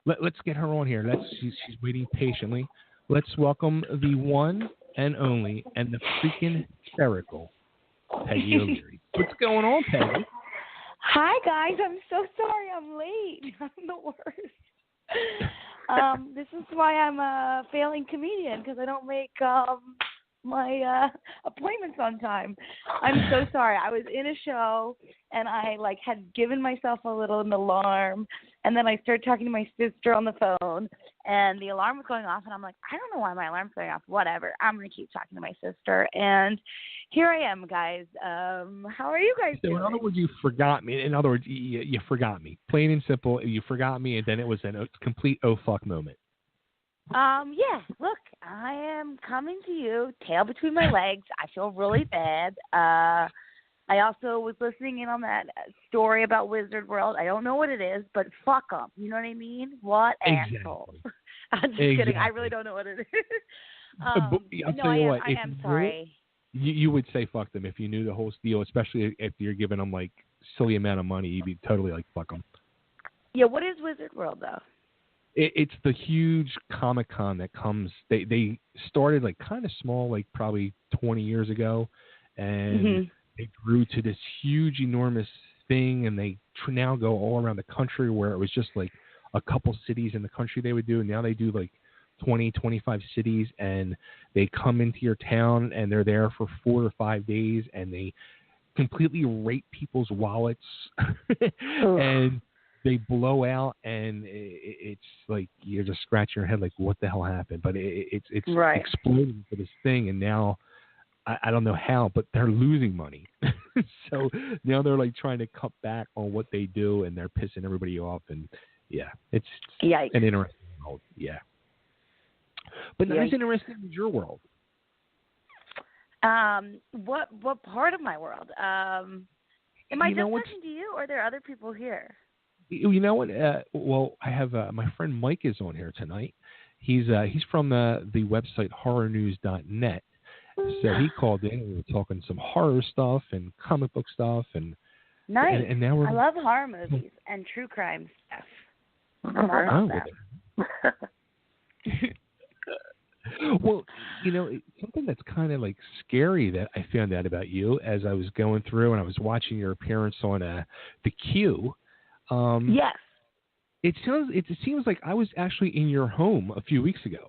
Let's get her on here. She's waiting patiently. Let's welcome the one and only and the freaking hysterical Peggy O'Leary. What's going on, Peggy? Hi, guys. I'm so sorry I'm late. I'm the worst. This is why I'm a failing comedian, because I don't make my appointments on time. I'm so sorry. I was in a show, and I had given myself a little an alarm, and then I started talking to my sister on the phone, and the alarm was going off, and I'm like, I don't know why my alarm's going off. Whatever. I'm going to keep talking to my sister, and here I am, guys. How are you guys doing? In other words, you forgot me. In other words, you forgot me. Plain and simple, you forgot me, and then it was a complete oh fuck moment. Yeah, look, I am coming to you, tail between my legs. I feel really bad. I also was listening in on that story about Wizard World. I don't know what it is, but fuck them. You know what I mean? What exactly. assholes. I'm just kidding. I really don't know what it is. I'll tell you what. I am sorry. You would say fuck them if you knew the whole deal, especially if you're giving them, silly amount of money. You'd be totally fuck them. Yeah, what is Wizard World, though? It's the huge Comic-Con that comes. They started kind of small, probably 20 years ago, and they grew to this huge, enormous thing, and they now go all around the country, where it was just a couple cities in the country they would do, and now they do 20, 25 cities, and they come into your town, and they're there for 4 or 5 days, and they completely rape people's wallets, and they blow out, and it's you're just scratching your head what the hell happened? But it's right. exploding for this thing, and now I don't know how, but they're losing money. So now they're trying to cut back on what they do, and they're pissing everybody off, and yeah, it's Yikes. an interesting world. Yeah. But not as interesting as your world. What part of my world? Am I just talking to you, or are there other people here? You know what? Well, I have my friend Mike is on here tonight. He's from the website horrornews.net. So he called in, and we were talking some horror stuff and comic book stuff, and nice. And now I love horror movies and true crime stuff. Well, something that's kind of scary that I found out about you as I was going through and I was watching your appearance on the Q. Yes. It seems like I was actually in your home a few weeks ago.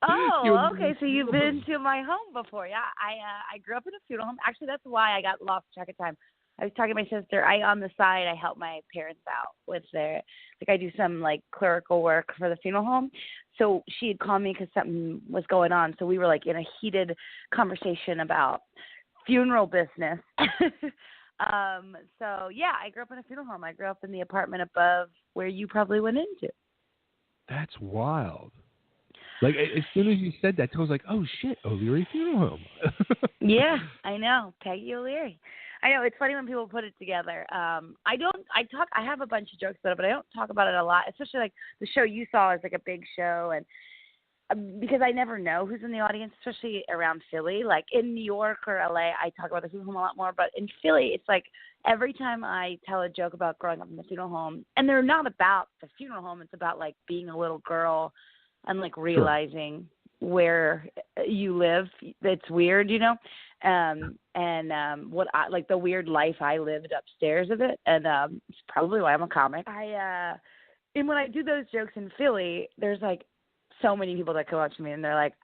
Oh, okay. So you've been to my home before. Yeah, I grew up in a funeral home. Actually, that's why I got lost track of time. I was talking to my sister. On the side, I help my parents out with their, I do some clerical work for the funeral home. So she had called me because something was going on. So we were in a heated conversation about funeral business. So yeah, I grew up in a funeral home. I grew up in the apartment above where you probably went into. That's wild. As soon as you said that, I was like, oh shit, O'Leary Funeral Home. Yeah, I know. Peggy O'Leary. I know, it's funny when people put it together. I have a bunch of jokes about it, but I don't talk about it a lot, especially the show you saw is a big show, and because I never know who's in the audience, especially around Philly. In New York or LA, I talk about the funeral home a lot more, but in Philly, it's every time I tell a joke about growing up in the funeral home, and they're not about the funeral home, it's about being a little girl and realizing where you live. It's weird, what I the weird life I lived upstairs of it, and it's probably why I'm a comic. And when I do those jokes in Philly, there's so many people that come up to me and they're like,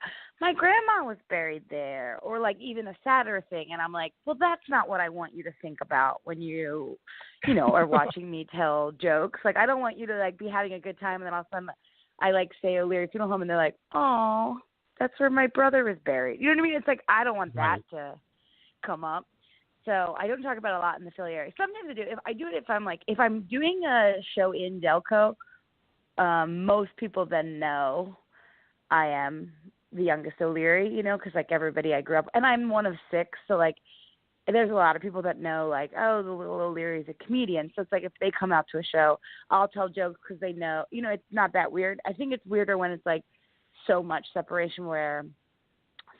my grandma was buried there, or even a sadder thing, and I'm like, well, that's not what I want you to think about when you are watching me tell jokes. I don't want you to be having a good time, and then all of a sudden I say O'Leary Funeral Home, and they're like, oh, that's where my brother was buried. You know what I mean? It's I don't want that to come up. So I don't talk about it a lot in the Philly area. Sometimes I do. If I'm doing a show in Delco, most people then know I am the youngest O'Leary, because everybody I grew up, and I'm one of 6, so there's a lot of people that know, oh, the little O'Leary's a comedian. So it's if they come out to a show, I'll tell jokes because they know, it's not that weird. I think it's weirder when it's so much separation where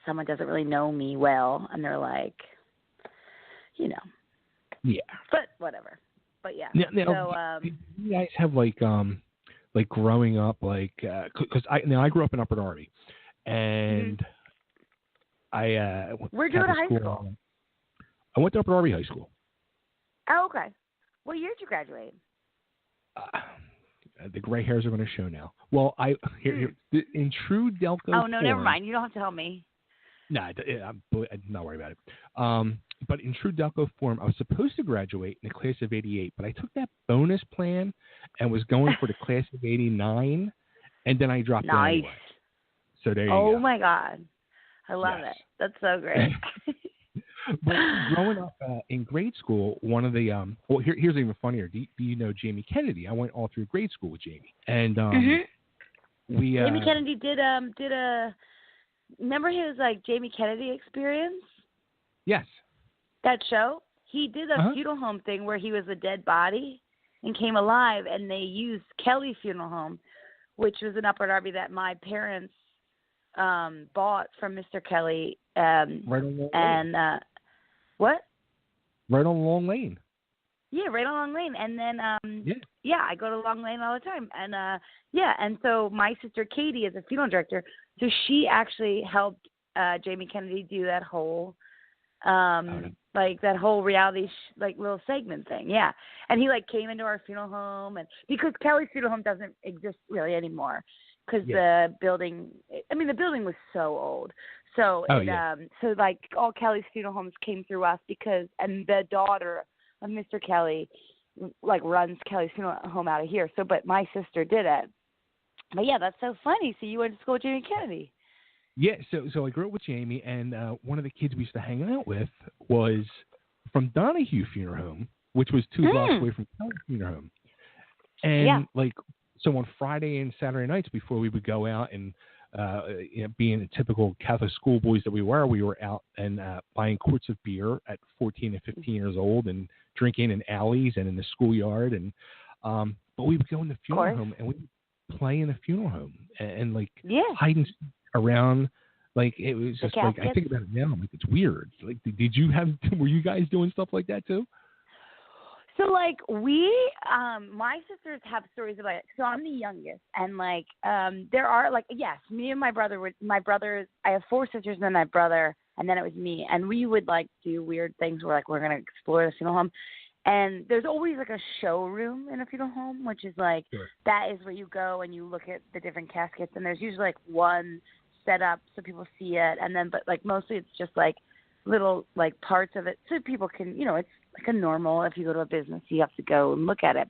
someone doesn't really know me well, and they're Yeah. But whatever. But yeah. Now, do you guys have like growing up, like because I grew up in Upper Darby, and I Where'd you go to high school? I went to Upper Darby High School. Oh, okay. What year did you graduate? The gray hairs are going to show now. Well, here in true Delco. Oh no, form, never mind. You don't have to tell me. Nah, I'm not worried about it. But in true Delco form, I was supposed to graduate in the class of '88, but I took that bonus plan and was going for the class of '89, and then I dropped out anyway. So there you go. Oh my God, I love it. That's so great. But growing up in grade school, one of the here's even funnier. Do you know Jamie Kennedy? I went all through grade school with Jamie, and Jamie Kennedy did a. Remember his Jamie Kennedy Experience? Yes. That show? He did a funeral home thing where he was a dead body and came alive, and they used Kelly Funeral Home, which was in Upper Darby that my parents bought from Mr. Kelly. Right on Long Lane. What? Right on Long Lane. Yeah, right on Long Lane. And then, I go to Long Lane all the time. And, and so my sister Katie is a funeral director, so she actually helped Jamie Kennedy do that whole, that whole reality, little segment thing. Yeah. And he, came into our funeral home, and because Kelly's funeral home doesn't exist really anymore, because the building was so old. So, all Kelly's funeral homes came through us and the daughter of Mr. Kelly, runs Kelly's funeral home out of here. So, but my sister did it. But yeah, that's so funny. So you went to school with Jamie Kennedy. Yeah, so I grew up with Jamie, and one of the kids we used to hang out with was from Donahue Funeral Home, which was 2 blocks away from Kelly Funeral Home. And so on Friday and Saturday nights before we would go out and being the typical Catholic schoolboys that we were out and buying quarts of beer at 14 and 15 years old and drinking in alleys and in the schoolyard. And but we would go in the funeral home and we would play in the funeral home and hide and seek around. It was just I think about it now, I'm it's weird. Were you guys doing stuff like that too? So, we, my sisters have stories about it. So I'm the youngest, and, there are, yes, me and my brothers, I have 4 sisters and then my brother, and then it was me. And we would, do weird things where, we're going to explore the funeral home. And there's always, a showroom in a funeral home, which is, that is where you go and you look at the different caskets. And there's usually, one set up so people see it. And then, but, mostly it's just, little, parts of it so people can, it's like a normal, if you go to a business, you have to go and look at it.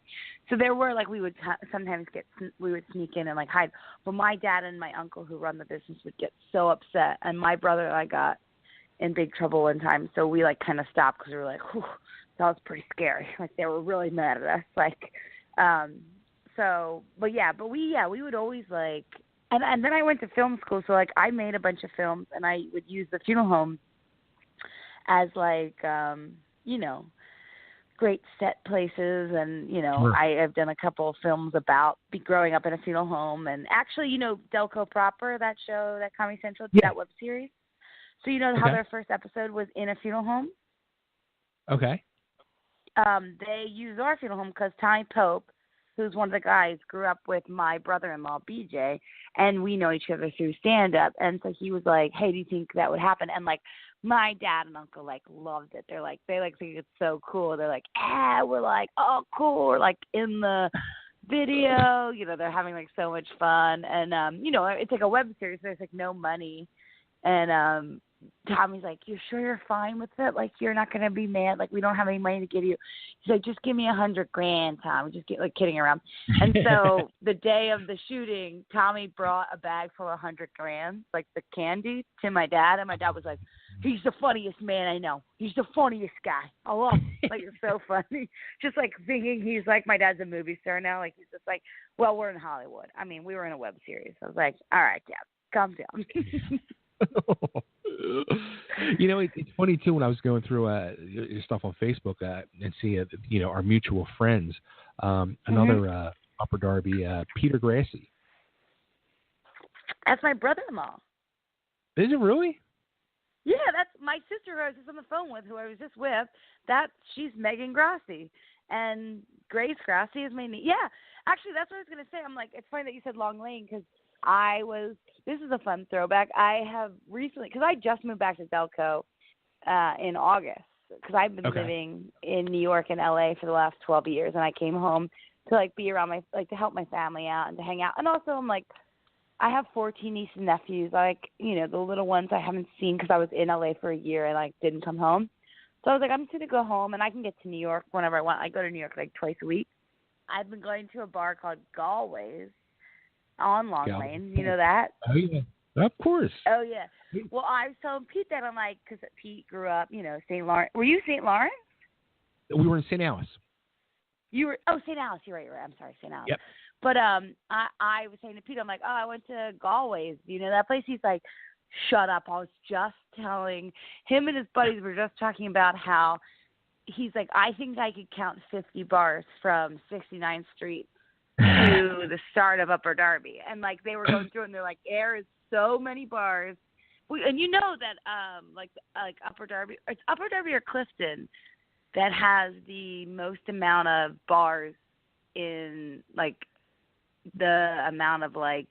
So there were, we would sometimes we would sneak in and, hide. But my dad and my uncle who run the business would get so upset. And my brother and I got in big trouble one time. So we, kind of stopped because we were whew, that was pretty scary. They were really mad at us. We would always, and then I went to film school. So, I made a bunch of films, and I would use the funeral home as, great set places, and I have done a couple of films about growing up in a funeral home, and actually Delco proper, that show, that Comedy Central, that web series. So how their first episode was in a funeral home. Okay. They used our funeral home because Tommy Pope, who's one of the guys, grew up with my brother-in-law BJ, and we know each other through stand-up, and so he was like, "Hey, do you think that would happen?" And my dad and uncle loved it. They're they think it's so cool. They're we're oh cool. We're in the video. They're having so much fun. And it's a web series. So there's no money. And Tommy's "You sure you're fine with it? You're not gonna be mad? We don't have any money to give you." He's "Just give me $100,000, Tom." Just get kidding around. And so the day of the shooting, Tommy brought a bag full of $100,000, the candy, to my dad, and my dad was "He's the funniest man I know. He's the funniest guy. I love him." It's so funny. Just thinking he's my dad's a movie star now. He's just well, we're in Hollywood. I mean, we were in a web series. I was all right, Dad, calm down. It's funny too when I was going through your stuff on Facebook and see our mutual friends. Another Upper Darby, Peter Grassi. That's my brother-in-law. Is it really? Yeah, that's my sister who I was just on the phone with, who I was just with. She's Megan Grassi, And Grace Grassy is my niece. Yeah, actually, that's what I was gonna say. I'm like, it's funny that you said Long Lane because this is a fun throwback. I have recently, because I just moved back to Delco in August, because I've been living in New York and LA for the last 12 years, and I came home to like be around to help my family out and to hang out. And also I'm like, I have 14 nieces and nephews, like, the little ones I haven't seen because I was in LA for a year and like didn't come home. So I was like, I'm just going to go home and I can get to New York whenever I want. I go to New York like twice a week. I've been going to a bar called Galway's on Long Lane. You know that? Oh, yeah. Of course. Oh, yeah. Well, I was telling Pete that. I'm like, because Pete grew up, St. Lawrence. Were you St. Lawrence? We were in St. Alice. You were St. Alice. You're right. I'm sorry, St. Alice. Yep. But I was saying to Pete, I'm like, I went to Galway's. Do you know that place? He's like, shut up. I was just telling him and his buddies were just talking about how he's like, I think I could count 50 bars from 69th Street to the start of Upper Darby. And like they were going through and they're like, there is so many bars. And you know that like Upper Darby, it's Upper Darby or Clifton that has the most amount of bars in like the amount of like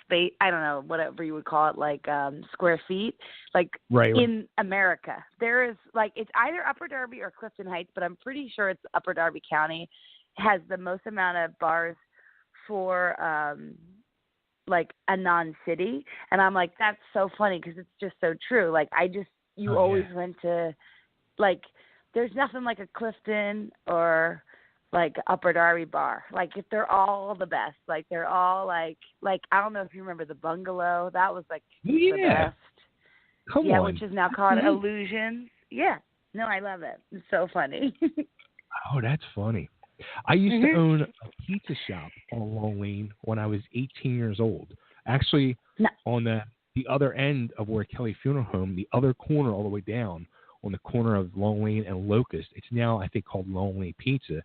space, I don't know, whatever you would call it, like square feet, like in America. There is like, it's either Upper Darby or Clifton Heights, but I'm pretty sure it's Upper Darby County has the most amount of bars for like a non-city. And I'm like, that's so funny because it's just so true. Like you always went to like, there's nothing like a Clifton or like Upper Darby bar. Like if they're all the best. Like they're all like I don't know if you remember the Bungalow. That was like the best. Come on. Which is now called Illusions. Yeah. No, I love it. It's so funny. Oh, that's funny. I used to own a pizza shop on Long Lane when I was 18 years old. Actually, on the other end of where Kelly Funeral Home, the other corner all the way down on the corner of Long Lane and Locust. It's now, I think, called Long Lane Pizza.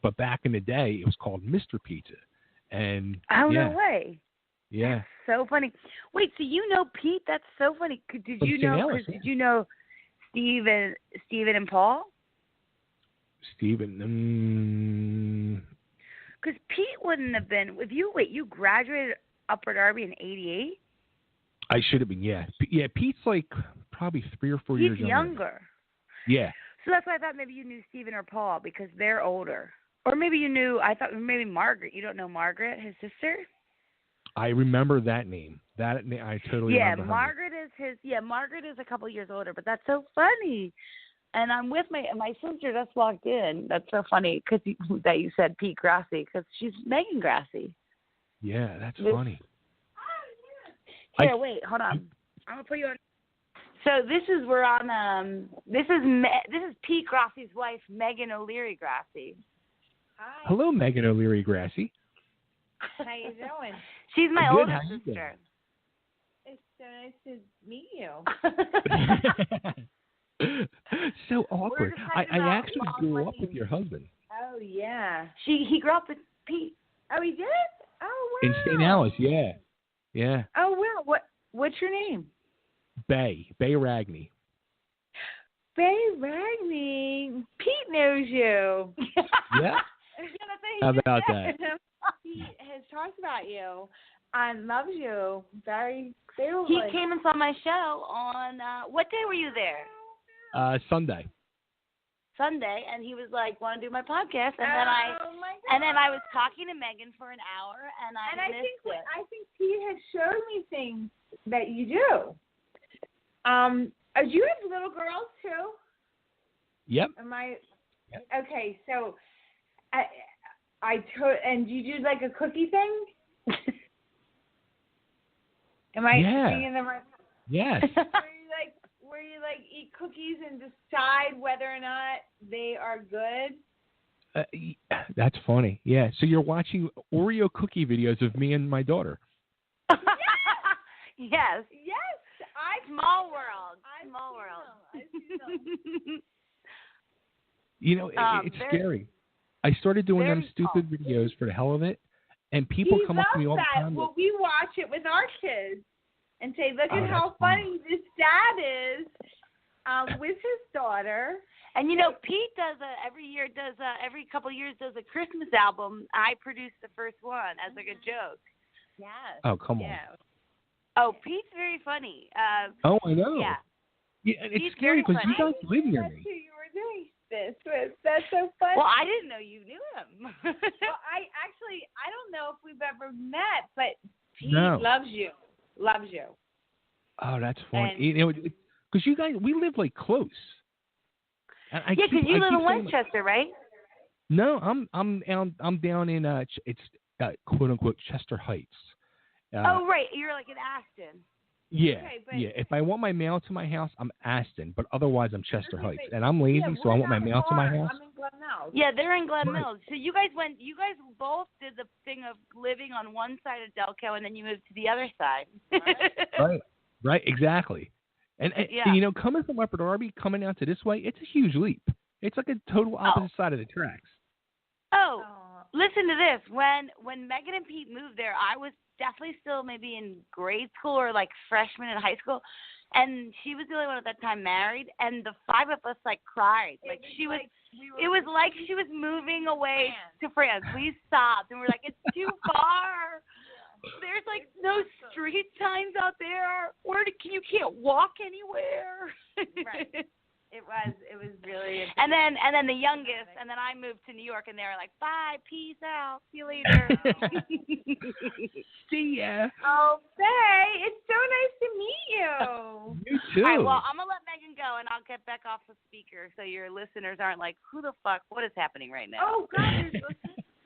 But back in the day, it was called Mr. Pizza. And no way. Yeah. That's so funny. Wait, so you know Pete? That's so funny. Did you know Steven and Paul? Steven. Because Pete wouldn't have been with you. Wait, you graduated Upper Darby in '88? I should have been, yeah. Yeah, Pete's like probably 3 or 4 years younger. Yeah. So that's why I thought maybe you knew Steven or Paul because they're older. Or maybe I thought maybe Margaret. You don't know Margaret, his sister? I remember that name. I totally remember her. Margaret is Margaret is a couple years older, but that's so funny. And I'm with my sister just walked in. That's so funny that you said Pete Grassi because she's Megan Grassi. Yeah, that's funny. Here, wait, hold on. I'm gonna put you on. So this is Pete Grassi's wife, Megan O'Leary Grassi. Hi. Hello, Megan O'Leary Grassi. How you doing? She's my older sister. It's so nice to meet you. So awkward. I actually grew up with your husband. Oh yeah. He grew up with Pete. Oh, he did? Oh wow. In St. Alice, yeah. Yeah. Oh wow. What's your name? Bay Ragney. Bay Ragney. Pete knows you. Yeah. How about that? He has talked about you and loves you very clearly. He came and saw my show on what day were you there? Sunday. Sunday, and he was like, "Want to do my podcast?" And then I was talking to Megan for an hour, and I missed it. I think Pete has showed me things that you do. Do you have little girls too? Yep. Yep. Okay, so and do you do like a cookie thing? Am I thinking the right? Yes. Where you eat cookies and decide whether or not they are good? That's funny. Yeah. So you're watching Oreo cookie videos of me and my daughter. Yes. Yes. Small world. You know, it's scary. I started doing them stupid videos for the hell of it, and people come up to me all the time. Well, we watch it with our kids and say, look at how funny this dad is. with his daughter. And Pete does every couple of years does a Christmas album. I produced the first one as like a joke. Yes. Oh, come on. Oh, Pete's very funny. Oh, I know. Yeah. It's Pete's scary very because you guys live near That's me. who you were doing this with. That's so funny. Well, I didn't know you knew him. Well, I don't know if we've ever met, but Pete No. loves you. Loves you. Oh, that's funny. And, Because you guys, we live like close. Yeah, because you live in Westchester, right? No, I'm down in it's quote unquote Chester Heights. Oh, right. You're like in Aston. Yeah, okay, yeah. If I want my mail to my house, I'm Aston, but otherwise I'm Chester Okay, Heights, and I'm lazy, so I want my mail to my house. I'm in Glen Mills. Yeah, they're in Glen Mills. So you guys both did the thing of living on one side of Delco, and then you moved to the other side. Right, exactly. And coming from Upper Darby, coming out to this way, it's a huge leap. It's like a total opposite side of the tracks. Oh, listen to this. When Megan and Pete moved there, I was definitely still maybe in grade school or like freshman in high school, and she was the only one at that time married, and the five of us like cried. Like she was. It was like she was moving away to France. We stopped and we're like, it's too far. There's like no street signs out there. You can't walk anywhere. Right. It was really. And then the youngest, and then I moved to New York, and they were like, bye, peace out, see you later. See ya. Oh, Faye, it's so nice to meet you. You too. All right, well, I'm gonna let Megan go, and I'll get back off the speaker so your listeners aren't like, who the fuck? What is happening right now? Oh God.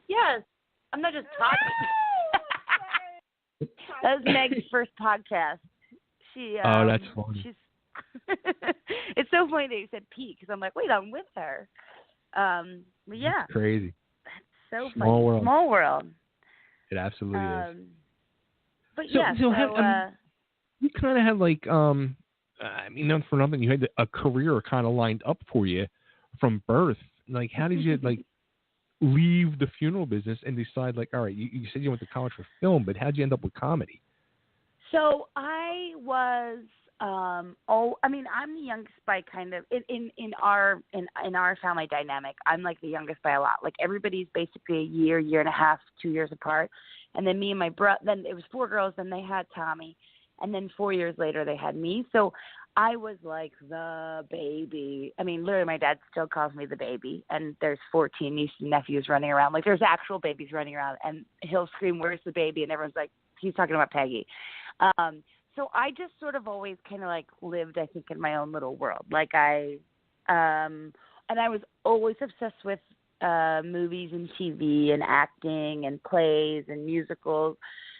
Yes, I'm not just talking. That was Meg's first podcast. Oh, that's funny. She's. It's so funny that you said Pete because I'm like, wait, I'm with her. But yeah, that's crazy. That's so Small funny. world. Small world. It absolutely is. But So you kind of had like I mean, not for nothing, you had a career kind of lined up for you from birth. Like, how did you like leave the funeral business and decide like, all right, you said you went to college for film, but how'd you end up with comedy? So I was. I mean, I'm the youngest by kind of in our family dynamic. I'm like the youngest by a lot. Like everybody's basically a year and a half, 2 years apart. And then me and my brother. Then it was 4 girls. Then they had Tommy, and then 4 years later they had me. So I was like the baby. I mean, literally, my dad still calls me the baby. And there's 14 nieces and nephews running around. Like there's actual babies running around, and he'll scream, "Where's the baby?" And everyone's like, he's talking about Peggy. So I just sort of always kind of like lived, I think, in my own little world. Like and I was always obsessed with movies and TV and acting and plays and musicals.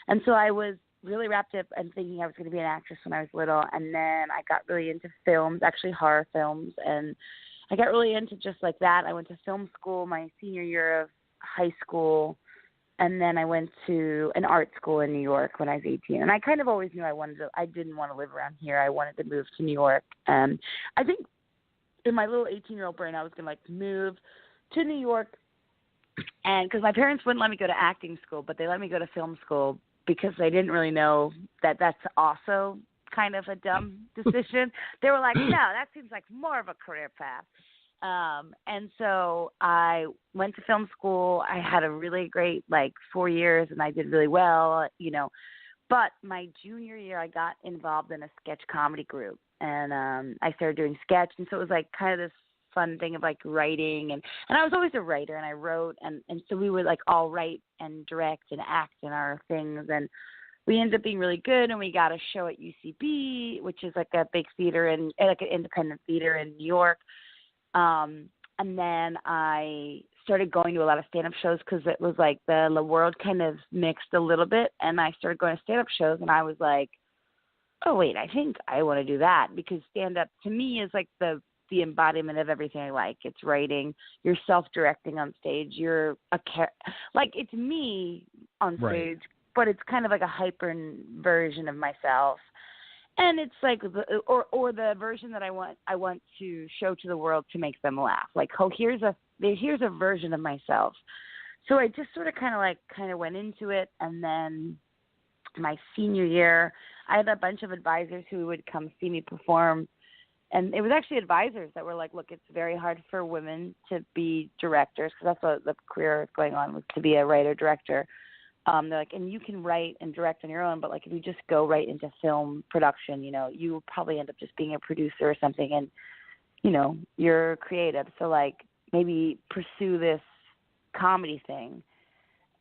And so I was really wrapped up and thinking I was going to be an actress when I was little. And then I got really into films, actually horror films. And I got really into just like that. I went to film school my senior year of high school. And then I went to an art school in New York when I was 18. And I kind of always knew I didn't want to live around here. I wanted to move to New York. And I think in my little 18-year-old brain, I was going to like move to New York. And because my parents wouldn't let me go to acting school, but they let me go to film school because they didn't really know that that's also kind of a dumb decision. They were like, no, that seems like more of a career path. And so I went to film school. I had a really great 4 years and I did really well, but my junior year I got involved in a sketch comedy group and I started doing sketch. And so it was like kind of this fun thing of like writing and I was always a writer and I wrote and so we would like all write and direct and act in our things and we ended up being really good and we got a show at UCB, which is like a big theater and like an independent theater in New York. And then I started going to a lot of stand-up shows because it was like the world kind of mixed a little bit. And I started going to stand-up shows and I was like, oh, wait, I think I want to do that because stand-up to me is like the embodiment of everything I like. It's writing, you're self-directing on stage, you're it's me on stage, right. But it's kind of like a hyper version of myself. And it's like, or the version that I want to show to the world to make them laugh. Like, oh, here's a version of myself. So I just sort of kind of went into it. And then my senior year, I had a bunch of advisors who would come see me perform and it was actually advisors that were like, look, it's very hard for women to be directors, because that's what the career going on was, to be a writer-director. They're like, and you can write and direct on your own, but like if you just go right into film production, you know, you will probably end up just being a producer or something, and, you know, you're creative. So like maybe pursue this comedy thing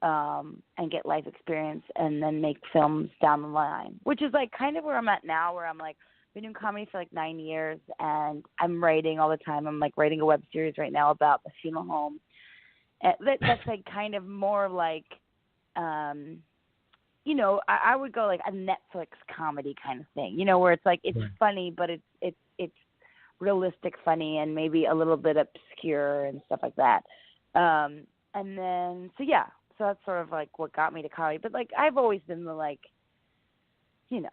and get life experience and then make films down the line, which is like kind of where I'm at now, where I'm like, been doing comedy for like 9 years and I'm writing all the time. I'm like writing a web series right now about the funeral home. That's like kind of more like, you know, I would go like a Netflix comedy kind of thing, you know, where it's like, it's funny, but it's realistic funny and maybe a little bit obscure and stuff like that. And then, so that's sort of like what got me to comedy. But like, I've always been the like, you know,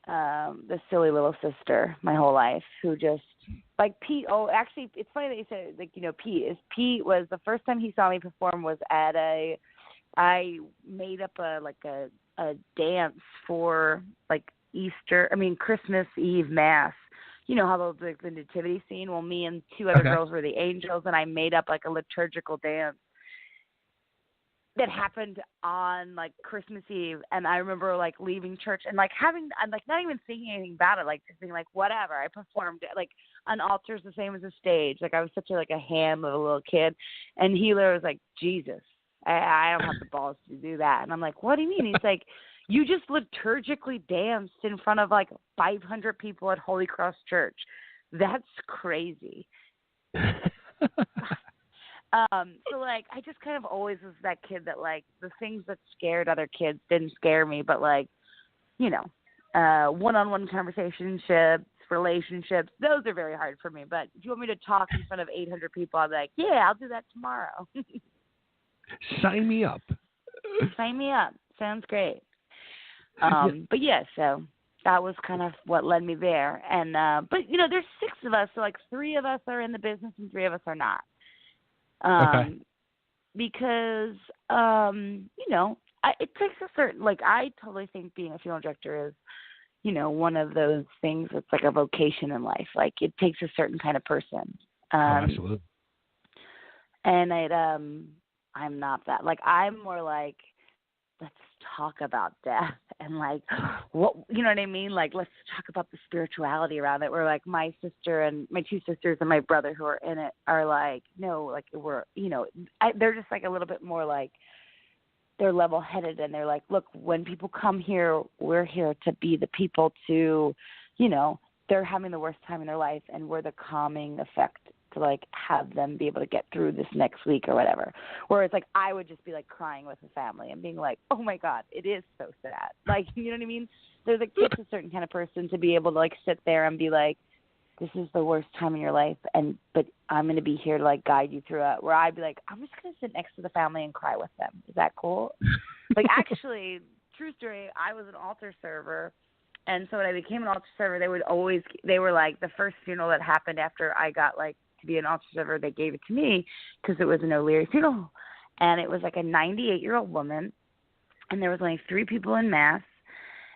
the silly little sister my whole life, who just like Pete. Oh, actually, it's funny that you said, like, you know, Pete was the first time he saw me perform was at I made up a dance for like Christmas Eve Mass. You know how the nativity scene? Well, me and two other girls were the angels, and I made up like a liturgical dance that happened on like Christmas Eve. And I remember like leaving church and like I'm like not even thinking anything about it, like just being like, whatever. I performed like an altar's the same as a stage. Like I was such a ham of a little kid. And Healer was like, Jesus, I don't have the balls to do that. And I'm like, what do you mean? He's like, you just liturgically danced in front of like 500 people at Holy Cross Church. That's crazy. So like I just kind of always was that kid that like the things that scared other kids didn't scare me, but like, you know, one-on-one relationships, those are very hard for me. But if you want me to talk in front of 800 people, I'll be like, yeah, I'll do that tomorrow. Sign me up. Sign me up. Sounds great. But yeah, so that was kind of what led me there. And but you know, there's 6 of us, so like 3 of us are in the business and 3 of us are not. Because, you know, it takes a certain, like, I totally think being a funeral director is, you know, one of those things that's like a vocation in life. Like, it takes a certain kind of person. Absolutely. And I'm not that. Like, I'm more like, let's talk about death and like what, you know what I mean? Like, let's talk about the spirituality around it. Where like my sister and my 2 sisters and my brother who are in it are like, no, like we're, you know, they're just like a little bit more like, they're level headed and they're like, look, when people come here, we're here to be the people to, you know, they're having the worst time in their life and we're the calming effect to like have them be able to get through this next week or whatever. Whereas like I would just be like crying with the family and being like, oh my God, it is so sad. Like, you know what I mean? There's like takes a certain kind of person to be able to like sit there and be like, this is the worst time in your life, but I'm going to be here to like guide you through it. Where I'd be like, I'm just going to sit next to the family and cry with them. Is that cool? Like actually, true story, I was an altar server. And so when I became an altar server, they were like the first funeral that happened after I got like to be an altar server, they gave it to me because it was an O'Leary funeral. And it was like a 98-year-old woman. And there was only 3 people in Mass.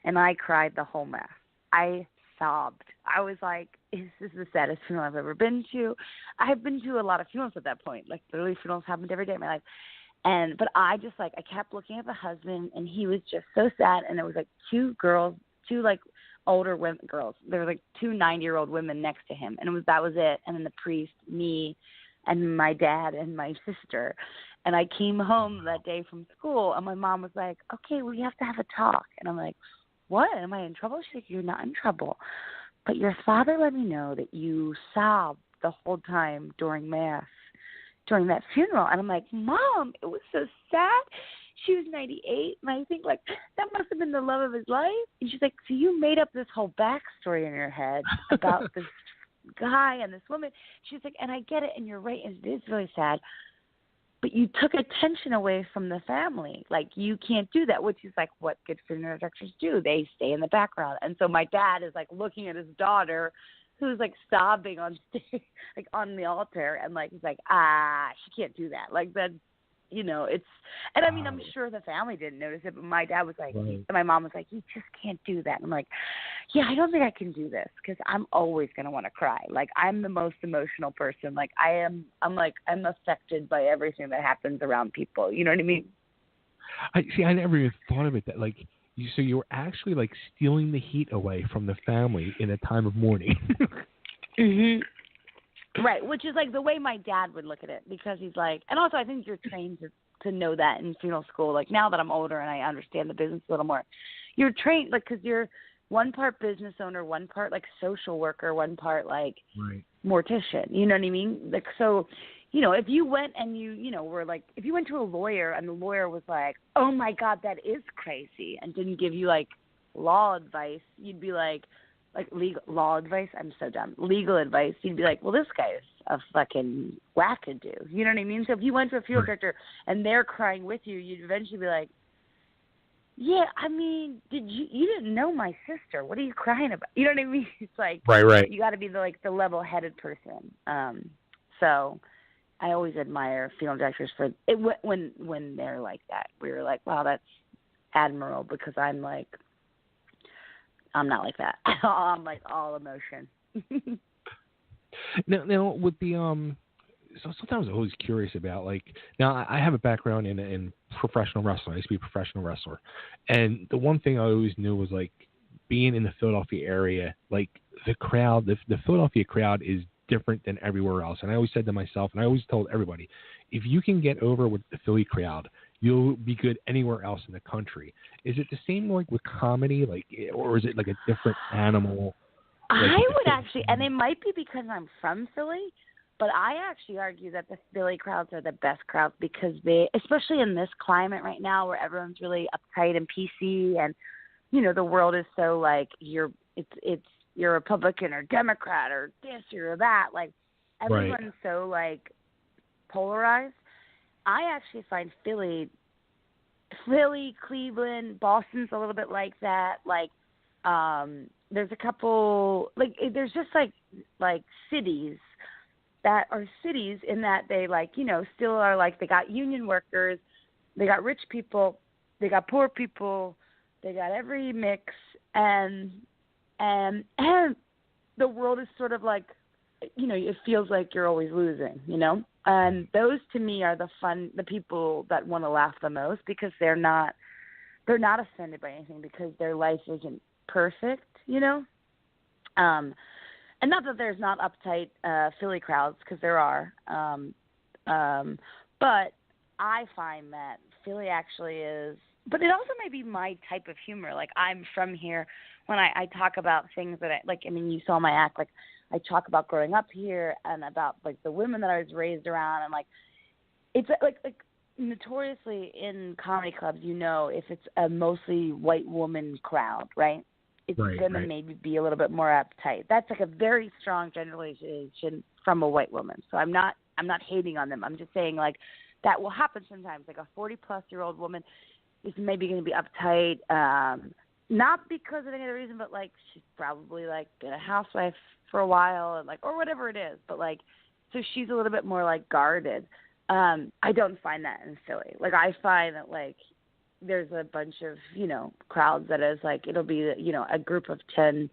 And I cried the whole Mass. I sobbed. I was like, this is the saddest funeral I've ever been to. I've been to a lot of funerals at that point. Like literally funerals happened every day in my life. But I just like, I kept looking at the husband and he was just so sad. And there was like 2 girls, 2 like older women, girls. There were like 2 90-year-old women next to him. And that was it. And then the priest, me, and my dad and my sister. And I came home that day from school and my mom was like, okay, we have to have a talk. And I'm like, what? Am I in trouble? She's like, you're not in trouble. But your father let me know that you sobbed the whole time during Mass, during that funeral. And I'm like, Mom, it was so sad. She was 98, and I think, like, that must have been the love of his life. And she's like, so you made up this whole backstory in your head about this guy and this woman. She's like, and I get it, and you're right, and it is really sad. But you took attention away from the family. Like, you can't do that, which is, like, what good funeral directors do. They stay in the background. And so my dad is, like, looking at his daughter who's, like, sobbing on stage, like, on the altar. And, like, he's like, she can't do that. Like, that's it's, and I mean, I'm sure the family didn't notice it, but my dad was like, Right. and my mom was like, you just can't do that. And I'm like, yeah, I don't think I can do this because I'm always going to want to cry. Like, I'm the most emotional person. Like, I'm affected by everything that happens around people. You know what I mean? I never even thought of it that, like, so you were actually, like, stealing the heat away from the family in a time of mourning. Mhm. Right, which is like the way my dad would look at it, because he's like, and also I think you're trained to know that in funeral school. Like, now that I'm older and I understand the business a little more, you're trained, like, because you're one part business owner, one part like social worker, one part like Right. mortician. You know what I mean? Like, so, if you went and were like, if you went to a lawyer and the lawyer was like, oh my God, that is crazy, and didn't give you like law advice, you'd be like legal law advice. I'm so dumb. Legal advice. You'd be like, well, this guy is a fucking wackadoo. You know what I mean? So if you went to a funeral director and they're crying with you, you'd eventually be like, yeah, I mean, you didn't know my sister. What are you crying about? You know what I mean? It's like, Right. You got to be the level-headed person. So I always admire funeral directors for it when they're like that. We were like, wow, that's admirable, because I'm not like that. I'm like all emotion. Now with the so sometimes I'm always curious about, like, now I have a background in professional wrestling. I used to be a professional wrestler, and the one thing I always knew was, like, being in the Philadelphia area, like, the crowd, the Philadelphia crowd is different than everywhere else. And I always said to myself, and I always told everybody, if you can get over with the Philly crowd, you'll be good anywhere else in the country. Is it the same like with comedy, like, or is it like a different animal? Like, I would actually, and it might be because I'm from Philly, but I actually argue that the Philly crowds are the best crowds, because they, especially in this climate right now where everyone's really uptight and PC, and the world is so like you're Republican or Democrat or this or that, like everyone's so like polarized. I actually find Philly, Cleveland, Boston's a little bit like that. Like, there's a couple, like, there's just like cities that are cities in that they, like, still are like, they got union workers, they got rich people, they got poor people, they got every mix, and the world is sort of like, it feels like you're always losing, And those to me are the people that want to laugh the most, because they're not offended by anything, because their life isn't perfect, And not that there's not uptight Philly crowds, because there are. But I find that Philly actually is, but it also may be my type of humor. Like, I'm from here. When I talk about things that you saw my act, like, I talk about growing up here and about, like, the women that I was raised around, and, like, it's like notoriously in comedy clubs, if it's a mostly white woman crowd, right? It's going to maybe be a little bit more uptight. That's like a very strong generalization from a white woman. So I'm not hating on them. I'm just saying, like, that will happen sometimes. Like, a 40-plus-year-old woman is maybe going to be uptight, not because of any other reason, but, like, she's probably, like, been a housewife for a while, and, like, or whatever it is. But, like, so she's a little bit more, like, guarded. I don't find that in Philly. Like, I find that, like, there's a bunch of, crowds that is, like, it'll be, a group of 10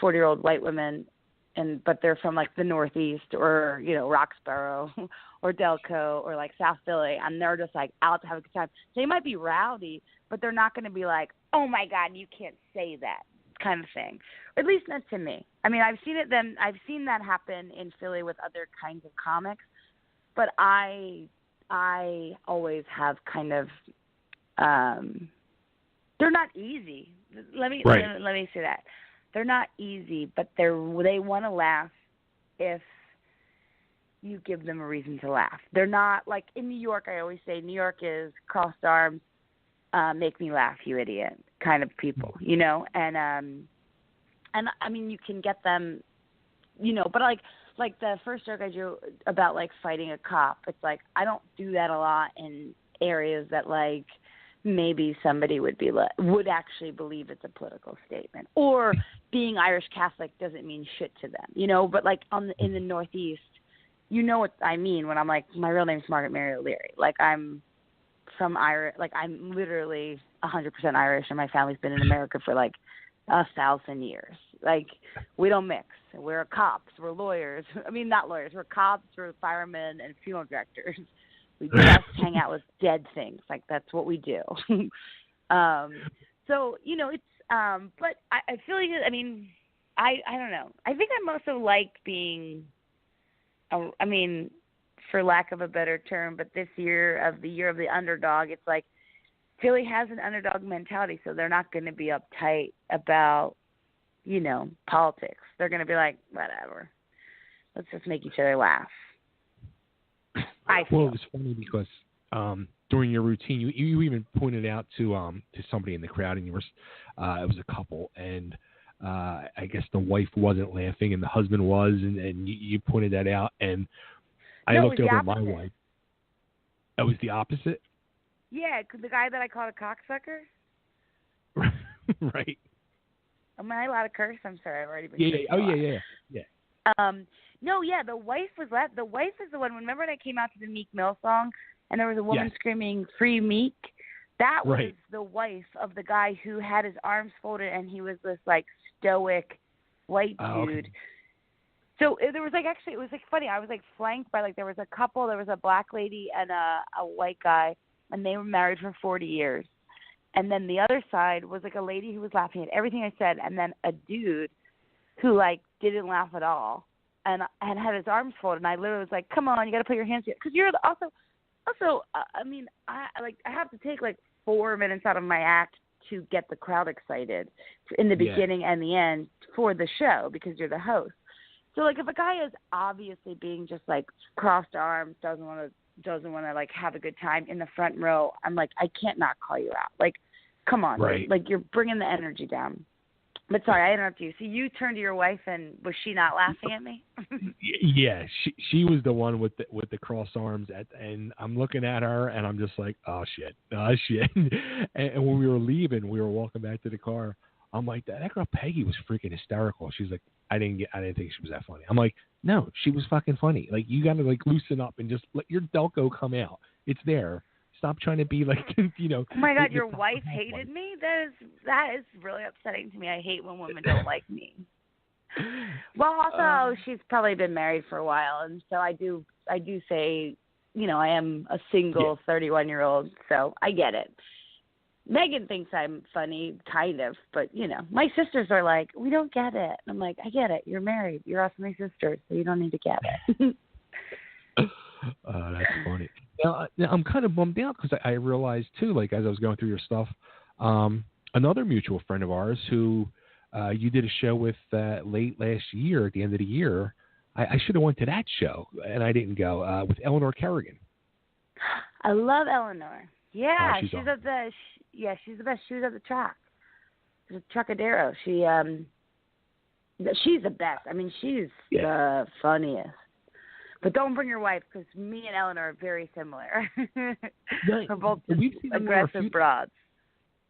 40-year-old white women, but they're from, like, the Northeast or, Roxborough or Delco or, like, South Philly, and they're just, like, out to have a good time. They might be rowdy, but they're not going to be like, oh, my God, you can't say that kind of thing. Or at least not to me. I mean, I've seen that happen in Philly with other kinds of comics, but I always have kind of, they're not easy. Let me say that. They're not easy, but they want to laugh if you give them a reason to laugh. They're not like in New York. I always say New York is crossed arms, make me laugh, you idiot kind of people, and I mean, you can get them, but like the first joke I do about, like, fighting a cop, it's like, I don't do that a lot in areas that, like, maybe somebody would actually believe it's a political statement, or being Irish Catholic doesn't mean shit to them, but, like, in the Northeast, you know what I mean when I'm like, my real name's Margaret Mary O'Leary. Like, I'm from Irish. Like, I'm literally 100% Irish, and my family's been in America for like 1,000 years. Like, we don't mix. We're cops. We're lawyers. I mean, not lawyers. We're cops. We're firemen and funeral directors. We just hang out with dead things. Like, that's what we do. So, you know, it's, but I feel like, I mean, I don't know. I think I'm also like being, I mean, for lack of a better term, but this year of the underdog, it's like Philly has an underdog mentality, so they're not going to be uptight about, you know, politics. They're going to be like, whatever. Let's just make each other laugh. Well, it was funny because during your routine, you even pointed out to somebody in the crowd, and you were it was a couple, and I guess the wife wasn't laughing, and the husband was, and you pointed that out, and I looked over at my wife. That was the opposite? Yeah, the guy that I called a cocksucker. Right. Am I allowed to curse? I'm sorry, I've already been. Yeah. Oh, yeah. No, yeah, the wife was left. The wife is the one. Remember when I came out to the Meek Mill song, and there was a woman screaming "Free Meek"? That was the wife of the guy who had his arms folded, and he was this like stoic white dude. Okay. So there was like, actually, it was like funny. I was like flanked by like, there was a couple. There was a black lady and a white guy, and they were married for 40 years. And then the other side was like a lady who was laughing at everything I said, and then a dude who like didn't laugh at all, and had his arms folded. And I literally was like, "Come on, you got to put your hands here," because you're also. I mean, I have to take like 4 minutes out of my act to get the crowd excited in the beginning and the end for the show, because you're the host. So like, if a guy is obviously being just like crossed arms, doesn't want to like have a good time in the front row, I'm like, I can't not call you out. Like, come on, like you're bringing the energy down. But sorry, I interrupted you. So you turned to your wife, and was she not laughing at me? Yeah, she was the one with the cross arms, and I'm looking at her, and I'm just like, oh shit. And when we were leaving, we were walking back to the car. I'm like, that girl Peggy was freaking hysterical. She's like, I didn't think she was that funny. I'm like, no, she was fucking funny. Like, you got to like loosen up and just let your Delco come out. It's there. Stop trying to be like, you know. Oh my God, your wife hated me? That is really upsetting to me. I hate when women don't like me. Well, also, she's probably been married for a while, and so I do say, you know, I am a single 31-year-old, so I get it. Megan thinks I'm funny, kind of, but, you know, my sisters are like, we don't get it. I'm like, I get it. You're married. You're also my sister, so you don't need to get it. That's funny. Now, I'm kind of bummed out because I realized, too, like, as I was going through your stuff, another mutual friend of ours who you did a show with late last year, at the end of the year, I should have went to that show, and I didn't go, with Eleanor Kerrigan. I love Eleanor. Yeah, she's at the she's the best. She was at the track, the Trocadero. She's the best. I mean, she's the funniest. But don't bring your wife, because me and Eleanor are very similar. We're both aggressive broads.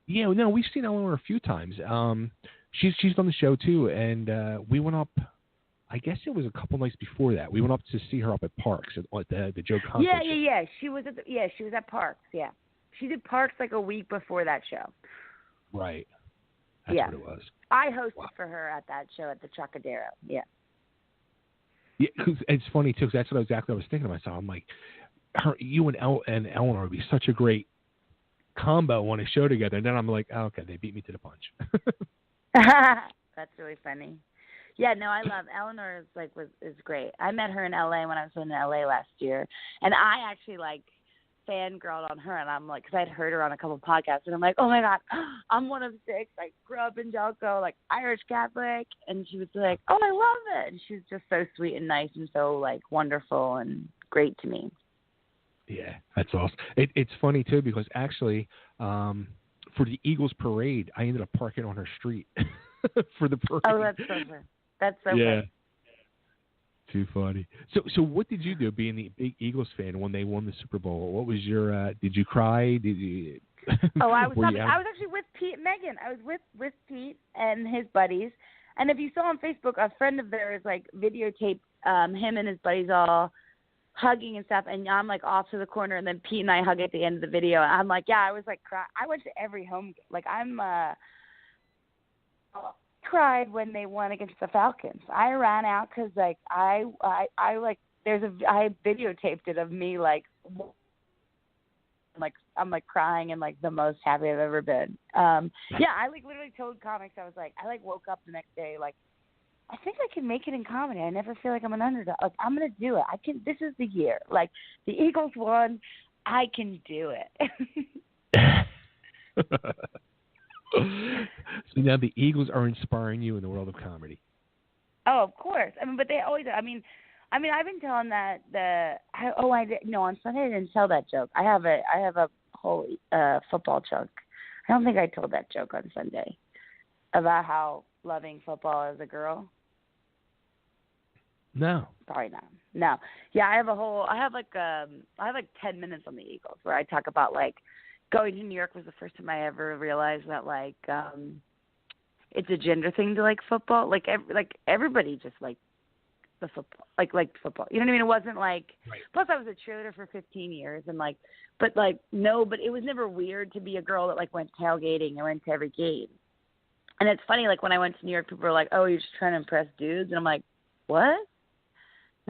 Yeah, no, we've seen Eleanor a few times. She's on the show too, and we went up. I guess it was a couple nights before that. We went up to see her up at Parks at the Joe Conte show. Yeah. She was at Parks. Yeah, she did Parks like a week before that show. Right. That's what it was. I hosted for her at that show at the Trocadero. Yeah. Yeah, cause it's funny too, because that's what exactly I was thinking to myself. I'm like, you and Eleanor would be such a great combo on a show together. And then I'm like, oh, okay, they beat me to the punch. That's really funny. Yeah, no, I love Eleanor. Is great. I met her in LA when I was in LA last year, and I actually like fangirled on her, and I'm like, because I'd heard her on a couple of podcasts, and I'm like, oh my God, I'm one of 6. I grew up in Delco, like Irish Catholic, and she was like, oh, I love it. And she was just so sweet and nice and so like wonderful and great to me. Yeah, that's awesome. It's funny too, because actually, for the Eagles parade, I ended up parking on her street for the parade. Oh, that's so fun. That's so fun. Too funny. So what did you do, being the big Eagles fan, when they won the Super Bowl? What was your? Did you cry? Did you? Oh, I was actually with Pete and Megan. I was with Pete and his buddies. And if you saw on Facebook, a friend of theirs like videotaped him and his buddies all hugging and stuff, and I'm like off to the corner, and then Pete and I hug at the end of the video. And I'm like, yeah, I was like, I went to every home game. Like I cried when they won against the Falcons. I ran out because like I videotaped it of me like I'm like crying and like the most happy I've ever been. Yeah, I like literally told comics, I was like, I like woke up the next day like, I think I can make it in comedy. I never feel like I'm an underdog. Like, I'm going to do it. I can. This is the year. Like, the Eagles won. I can do it. So now the Eagles are inspiring you in the world of comedy. Oh, of course. I mean, but they always. I mean, I've been telling that on Sunday I didn't tell that joke. I have a whole football chunk. I don't think I told that joke on Sunday about how loving football as a girl. No. Probably not. No. Yeah, I have like 10 minutes on the Eagles where I talk about like going to New York was the first time I ever realized that like it's a gender thing to like football. Like everybody just like the football, liked football. You know what I mean? It wasn't like right. Plus I was a cheerleader for 15 years and like but it was never weird to be a girl that like went tailgating and went to every game. And it's funny, like when I went to New York, people were like, "Oh, you're just trying to impress dudes," and I'm like, "What?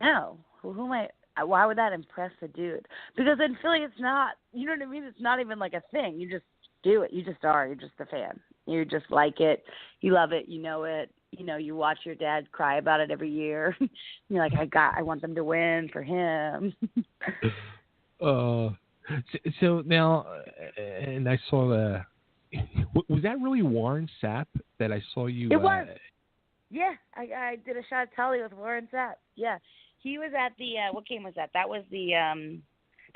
No. Who am I? Why would that impress a dude? Because in Philly, it's not. You know what I mean? It's not even like a thing. You just do it. You just are. You're just a fan. You just like it. You love it. You know it. You know, you watch your dad cry about it every year. You're like, I want them to win for him. So now, and I saw the. Was that really Warren Sapp that I saw you? It was. Yeah, I did a shot of Tully with Warren Sapp. Yeah, he was at the what game was that? That was the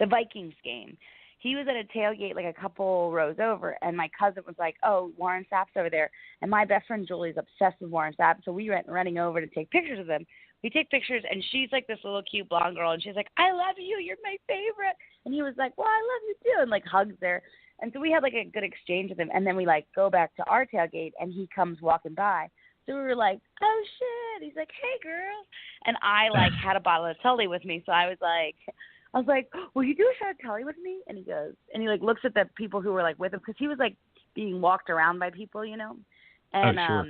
Vikings game. He was at a tailgate like a couple rows over, and my cousin was like, "Oh, Warren Sapp's over there," and my best friend Julie's obsessed with Warren Sapp, so we went running over to take pictures of them. We take pictures, and she's like this little cute blonde girl, and she's like, "I love you, you're my favorite," and he was like, "Well, I love you too," and like hugs her. And so we had like a good exchange with him, and then we like go back to our tailgate, and he comes walking by. So we were like, "Oh shit!" He's like, "Hey girl," and I like had a bottle of Tully with me, so I was like, "Will you do a shot of Tully with me?" And he goes, and he like looks at the people who were like with him because he was like being walked around by people, you know, and sure.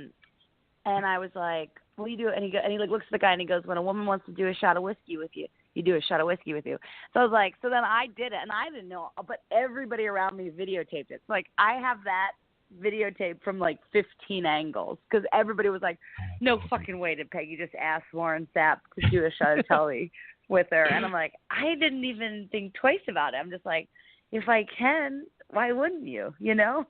And I was like, "Will you do it?" And he like looks at the guy and he goes, "When a woman wants to do a shot of whiskey with you, you do a shot of whiskey with you." So I was like, so then I did it, and I didn't know, but everybody around me videotaped it. So like I have that videotape from like 15 angles because everybody was like, "No fucking way did Peggy just ask Warren Sapp to do a shot of Tully with her?" And I'm like, I didn't even think twice about it. I'm just like, if I can, why wouldn't you? You know?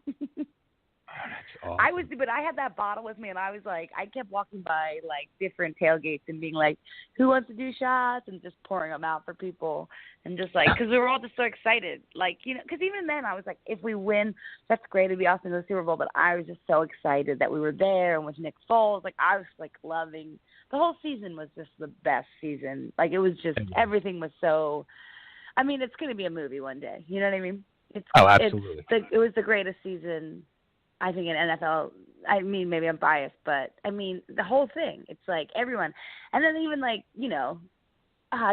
Awesome. I had that bottle with me, and I was like, I kept walking by like different tailgates and being like, "Who wants to do shots?" and just pouring them out for people, and just like, because we were all just so excited, like, you know, because even then I was like, if we win, that's great, it'd be awesome to go to the Super Bowl. But I was just so excited that we were there and with Nick Foles, like I was like loving the whole season. Was just the best season. Like it was just everything was so. I mean, it's going to be a movie one day. You know what I mean? Absolutely. It was the greatest season, I think, in NFL. I mean, maybe I'm biased, but I mean, the whole thing. It's like everyone. And then even like, you know,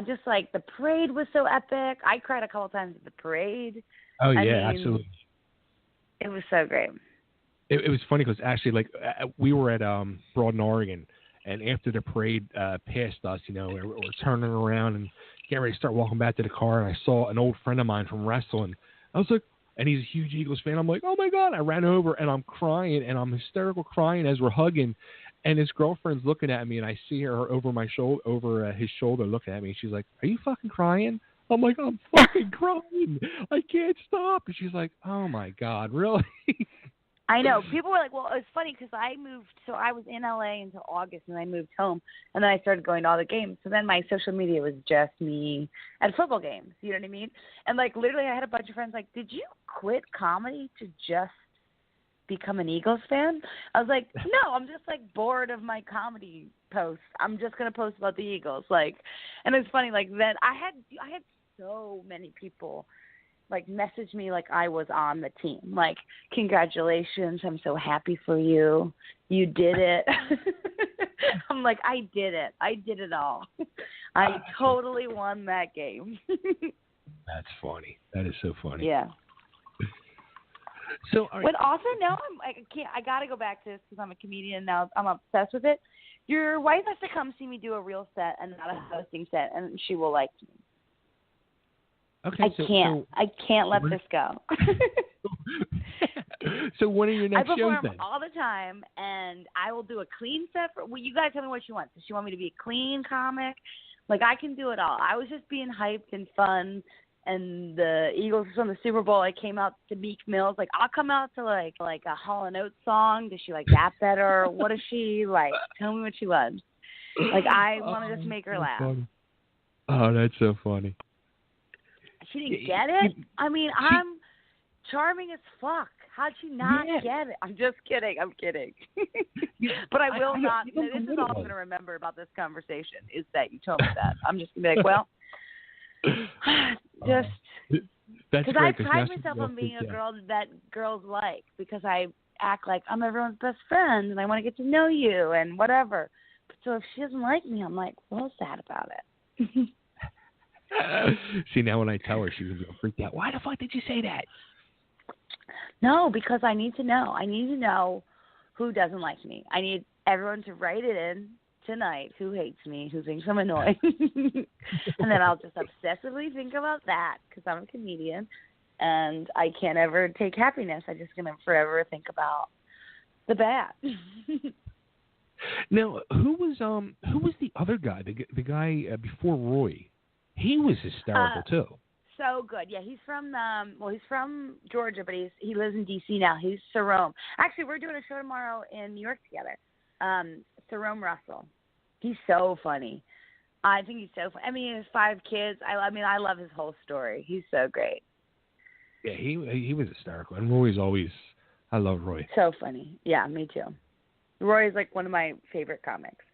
just like the parade was so epic. I cried a couple times at the parade. Oh, yeah, absolutely. It was so great. It was funny because actually, like, we were at Broad in Oregon, and after the parade passed us, you know, we're turning around and getting ready to start walking back to the car, and I saw an old friend of mine from wrestling. I was like, and he's a huge Eagles fan. I'm like, oh, my God. I ran over, and I'm crying, and I'm hysterical crying as we're hugging. And his girlfriend's looking at me, and I see her over his shoulder looking at me. She's like, are you fucking crying? I'm like, I'm fucking crying. I can't stop. And she's like, oh, my God, really? I know. People were like, well, it's funny because I moved. So I was in L.A. until August, and I moved home. And then I started going to all the games. So then my social media was just me at football games. You know what I mean? And, like, literally I had a bunch of friends like, did you quit comedy to just become an Eagles fan? I was like, no, I'm just, like, bored of my comedy posts. I'm just going to post about the Eagles. Like, and it's funny, like, then I had so many people like message me like I was on the team. Like, congratulations, I'm so happy for you. You did it. I'm like, I did it. I did it all. I totally won that game. That's funny. That is so funny. Yeah. So, but also now I gotta go back to this because I'm a comedian now. I'm obsessed with it. Your wife has to come see me do a real set and not a hosting set, and she will like me. Okay, I can't let this go. So when are your next shows then? I perform all the time, and I will do a clean set. You guys tell me what she wants. Does she want me to be a clean comic? Like, I can do it all. I was just being hyped and fun, and the Eagles from the Super Bowl, I came out to Meek Mill's. Like, I'll come out to, like a Hall & Oates song. Does she like that better? What does she like? Tell me what she loves. Like, I want to just make her laugh. Funny. Oh, that's so funny. She didn't get it? I mean, I'm charming as fuck. How'd she not get it? I'm just kidding. I'm kidding. But I will not. This is all I'm going to remember about this conversation is that you told me that. I'm just going to be like, well, just because I pride myself on being a girl that girls like, because I act like I'm everyone's best friend and I want to get to know you and whatever. So if she doesn't like me, I'm like, well, sad about it. See, now when I tell her, she's going to be freaked out. Why the fuck did you say that? No, because I need to know. I need to know who doesn't like me. I need everyone to write it in tonight who hates me, who thinks I'm annoying. And then I'll just obsessively think about that because I'm a comedian and I can't ever take happiness. I'm just going to forever think about the bad. Now, who was the other guy? The guy before Roy? He was hysterical too. So good. Yeah, he's from he's from Georgia, but he lives in DC now. He's Sarome. Actually, we're doing a show tomorrow in New York together. Sarome Russell. He's so funny. I think he's so funny. I mean, he has 5 kids. I love his whole story. He's so great. Yeah, he was hysterical. And Roy's always, I love Roy. So funny. Yeah, me too. Roy is like one of my favorite comics.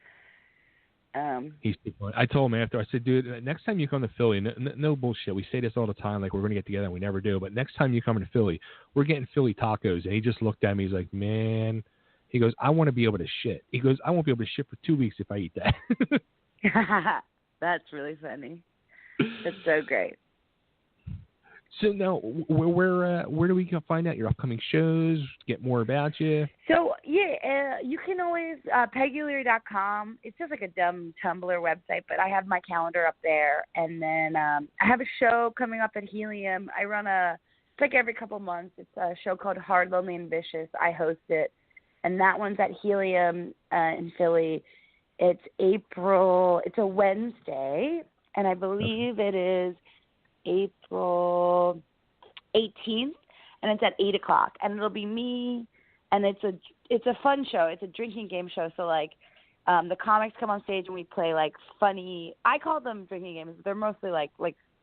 He's funny. I told him after, I said, dude, next time you come to Philly, no bullshit. We say this all the time, like we're going to get together, and we never do. But next time you come to Philly, we're getting Philly tacos. And he just looked at me. He's like, man, he goes, I want to be able to shit. He goes, I won't be able to shit for 2 weeks if I eat that. That's really funny. That's so great. So now, where do we find out your upcoming shows? Get more about you. So you can always PeggyO'Leary.com. It's just like a dumb Tumblr website, but I have my calendar up there. And then I have a show coming up at Helium. I run it's like every couple months. It's a show called Hard, Lonely, and Vicious. I host it, and that one's at Helium in Philly. It's April. It's a Wednesday, and I believe it is April 18th, and it's at 8:00, and it'll be me, and it's a fun show. It's a drinking game show. So like, the comics come on stage and we play like funny. I call them drinking games. They're mostly like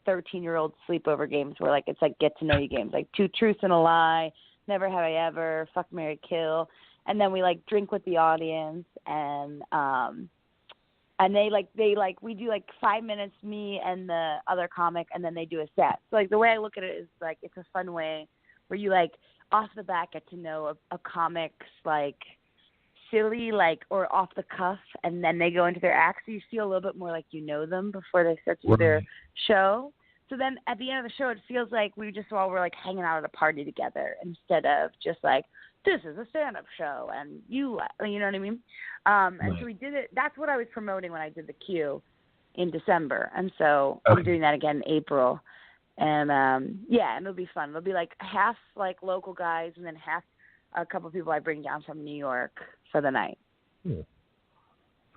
13-year-old sleepover games where like it's like get to know you games, like 2 Truths and a Lie, Never Have I Ever, Fuck, Marry, Kill, and then we like drink with the audience and we do like 5 minutes, me and the other comic, and then they do a set. So like the way I look at it is like it's a fun way where you like off the bat get to know a comic's like silly like or off the cuff, and then they go into their act, so you feel a little bit more like you know them before they start to do their show. So then at the end of the show, it feels like we just all were like hanging out at a party together instead of just like, this is a stand-up show, and you know what I mean? And so we did it. That's what I was promoting when I did the Q in December. And so I'm doing that again in April. And, and it'll be fun. It'll be like half like local guys and then half a couple of people I bring down from New York for the night. Yeah.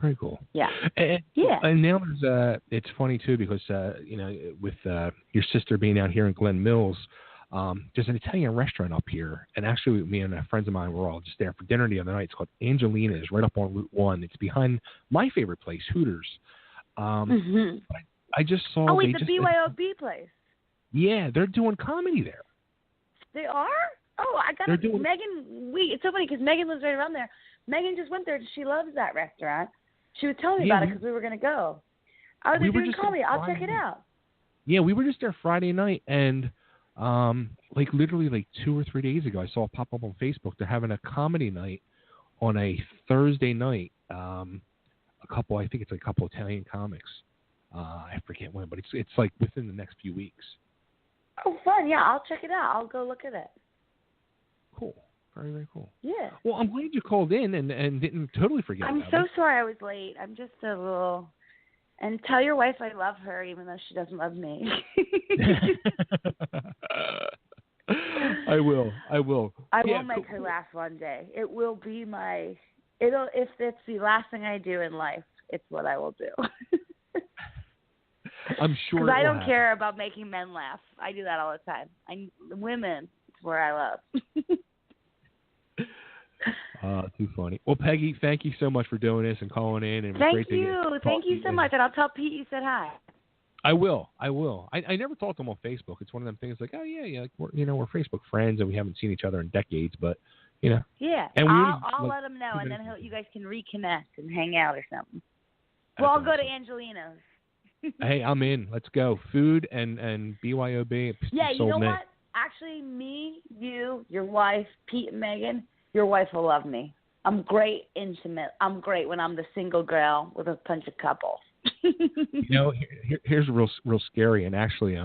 Very cool. Yeah. And now there's, it's funny, too, because, with your sister being out here in Glen Mills, there's an Italian restaurant up here, and actually me and friends of mine were all just there for dinner the other night. It's called Angelina's, right up on Route 1. It's behind my favorite place, Hooters. I just saw. Oh, wait, the BYOB place. Yeah, they're doing comedy there. They are? Oh, I got Megan. It's so funny because Megan lives right around there. Megan just went there. She loves that restaurant. She was telling me about it because we were going to go. Oh, they're doing comedy. I'll check it out. Yeah, we were just there Friday night, and Like literally like 2 or 3 days ago, I saw it pop up on Facebook. They're having a comedy night on a Thursday night. I think it's a couple Italian comics. I forget when, but it's like within the next few weeks. Oh, fun. Yeah, I'll check it out. I'll go look at it. Cool. Very, very cool. Yeah. Well, I'm glad you called in and didn't totally forget I'm about so me. sorry I was late. I'm just a little... And tell your wife I love her even though she doesn't love me. I will. I will make her laugh one day. It will be if it's the last thing I do in life, it's what I will do. I'm sure. Because I don't care about making men laugh. I do that all the time. Women, it's where I love. Too funny. Well, Peggy, thank you so much for doing this and calling in. And Thank you so much. And I'll tell Pete you said hi. I will. I never talked to him on Facebook. It's one of them things like, oh yeah, like we're Facebook friends and we haven't seen each other in decades, but Yeah. And I'll let him know, and then you guys can reconnect and hang out or something. Well, I'll go to Angelino's. Hey, I'm in. Let's go. Food and BYOB. Yeah, you know what? Actually, me, you, your wife, Pete and Megan, your wife will love me. I'm great intimate. I'm great when I'm the single girl with a bunch of couples. Here's real scary. And actually,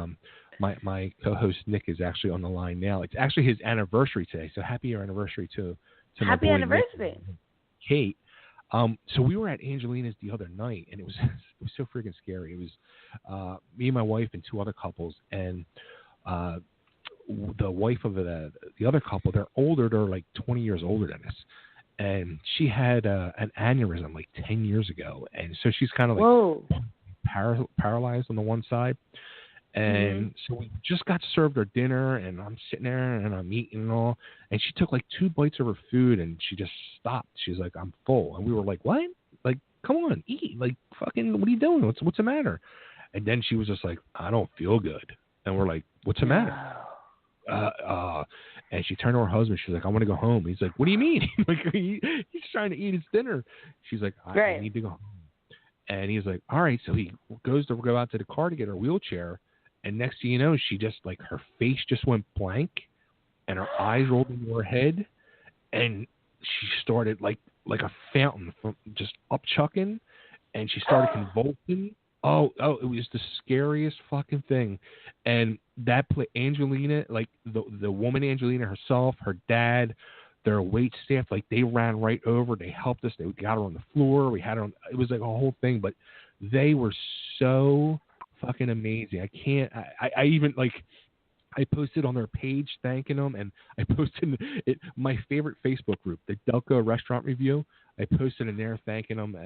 my co-host Nick is actually on the line now. It's actually his anniversary today. So happy anniversary to happy my boy anniversary, Nick and Kate. So we were at Angelina's the other night, and it was so freaking scary. It was me and my wife and 2 other couples, and the wife of the other couple, they're older. They're like 20 years older than us. And she had an aneurysm like 10 years ago. And so she's kind of like paralyzed on the one side. And so we just got served our dinner, and I'm sitting there and I'm eating and all. And she took like 2 bites of her food and she just stopped. She's like, I'm full. And we were like, what? Like, come on, eat. Like, fucking, what are you doing? What's the matter? And then she was just like, I don't feel good. And we're like, what's the matter? And she turned to her husband. She's like, I want to go home. He's like, what do you mean? Like, he's trying to eat his dinner. She's like, I need to go home. And he's like, all right. So he goes to go out to the car to get her wheelchair. And next thing you know, she just like her face just went blank and her eyes rolled into her head. And she started like a fountain from just up chucking. And she started convulsing. Oh, it was the scariest fucking thing. And that Angelina, like the woman Angelina herself, her dad, their wait staff, like they ran right over. They helped us. They got her on the floor. We had her on. It was like a whole thing. But they were so fucking amazing. I even like, I posted on their page thanking them, and I posted my favorite Facebook group, the Delco Restaurant Review. I posted in there thanking them.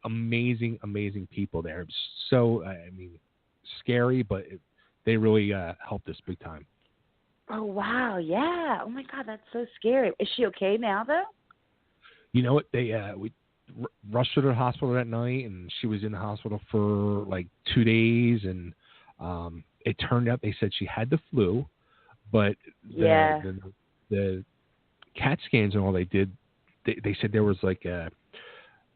Amazing, amazing people there. So, scary, but they really helped us big time. Oh, wow. Yeah. Oh, my God. That's so scary. Is she okay now, though? You know what? We rushed her to the hospital that night, and she was in the hospital for like 2 days. And it turned out they said she had the flu, but the CAT scans and all they did, they said there was like a,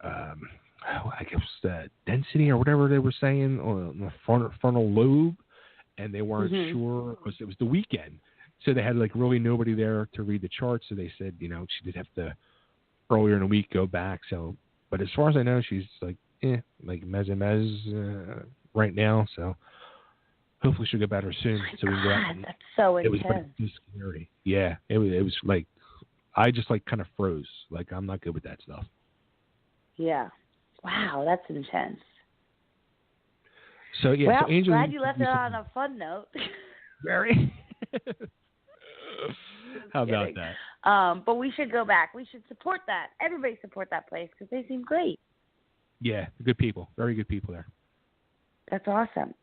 I guess the density or whatever they were saying on the frontal lobe, and they weren't sure because it was the weekend. So they had like really nobody there to read the charts. So they said, she did have to earlier in the week go back. So, but as far as I know, she's like, like mez right now. So hopefully she'll get better soon. So we can go out. That's so intense. It was scary. Yeah, it was like, I just like kind of froze. Like, I'm not good with that stuff. Yeah. Wow, that's intense. So yeah. Well, so Angel, glad you left it on a fun note. Very. How about that? But we should go back. We should support that. Everybody support that place because they seem great. Yeah, good people. Very good people there. That's awesome.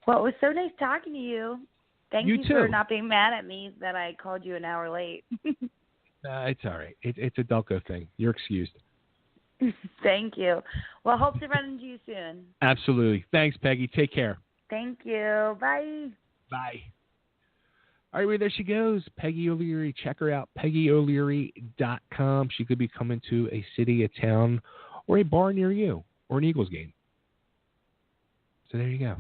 Well, it was so nice talking to you. Thank you for not being mad at me that I called you an hour late. It's all right. It's a Delco thing. You're excused. Thank you. Well, hope to run into you soon. Absolutely. Thanks, Peggy. Take care. Thank you. Bye. Bye. All right, well, there she goes, Peggy O'Leary. Check her out, PeggyO'Leary.com. She could be coming to a city, a town, or a bar near you, or an Eagles game. So there you go.